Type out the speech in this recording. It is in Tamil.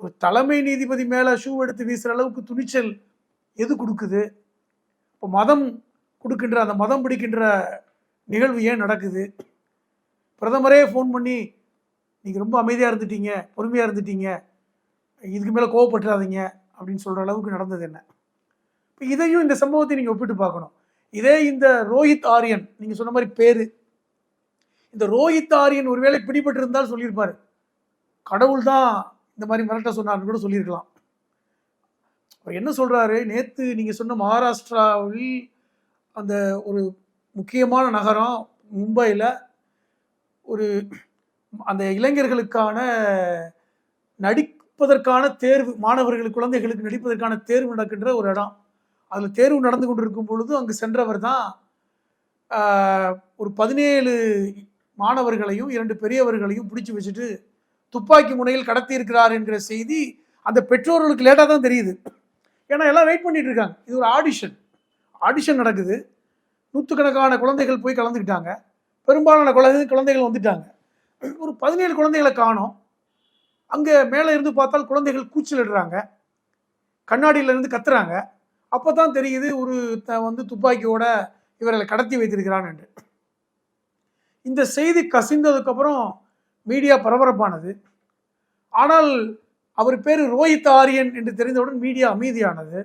ஒரு தலைமை நீதிபதி மேலே ஷூ எடுத்து வீசுகிற அளவுக்கு துணிச்சல் எது கொடுக்குது? இப்போ மதம் கொடுக்கின்ற அந்த மதம் பிடிக்கின்ற நிகழ்வு ஏன் நடக்குது? பிரதமரே ஃபோன் பண்ணி நீங்கள் ரொம்ப அமைதியாக இருந்துட்டீங்க, பொறுமையாக இருந்துட்டீங்க, இதுக்கு மேலே கோவப்பட்டுறாதீங்க அப்படின்னு சொல்கிற அளவுக்கு நடந்தது என்ன? இப்போ இதையும் இந்த சம்பவத்தை நீங்கள் ஒப்பிட்டு பார்க்கணும். இதே இந்த ரோஹித் ஆரியன், நீங்கள் சொன்ன மாதிரி பேர், இந்த ரோஹித் ஆரியன் ஒருவேளை பிடிபட்டு இருந்தால் சொல்லியிருப்பார், கடவுள் தான் இந்த மாதிரி மிரட்ட சொன்னார்னு கூட சொல்லியிருக்கலாம். அவர் என்ன சொல்கிறாரு, நேற்று நீங்கள் சொன்ன மகாராஷ்டிராவில் அந்த ஒரு முக்கியமான நகரம் மும்பையில் ஒரு அந்த இளைஞர்களுக்கான நடிப்பதற்கான தேர்வு, மாணவர்களுக்கு குழந்தைகளுக்கு நடிப்பதற்கான தேர்வு நடக்கின்ற ஒரு இடம். அதில் தேர்வு நடந்து கொண்டிருக்கும் பொழுது அங்கு சென்றவர் தான் ஒரு 17 மாணவர்களையும் 2 பெரியவர்களையும் பிடிச்சி வச்சுட்டு துப்பாக்கி முனையில் கடத்தி இருக்கிறார் என்கிற செய்தி அந்த பெற்றோர்களுக்கு லேட்டாக தான் தெரியுது. ஏன்னா எல்லாம் வெயிட் பண்ணிட்டு இருக்காங்க. இது ஒரு ஆடிஷன் நடக்குது. நூற்றுக்கணக்கான குழந்தைகள் போய் கலந்துக்கிட்டாங்க. பெரும்பாலான குழந்தைகள் வந்துட்டாங்க. ஒரு 17 குழந்தைகளை காணோம். அங்கே மேலே இருந்து பார்த்தால் குழந்தைகள் கூச்சலிடுறாங்க, கண்ணாடியிலேருந்து கத்துறாங்க. அப்போ தான் தெரியுது ஒரு துப்பாக்கியோட இவர்களை கடத்தி வைத்திருக்கிறான் என்று. இந்த செய்தி கசிந்ததுக்கப்புறம் மீடியா பரபரப்பானது. ஆனால் அவர் பேர் ரோஹித் ஆரியன் என்று தெரிந்தவுடன் மீடியா அமைதியானது.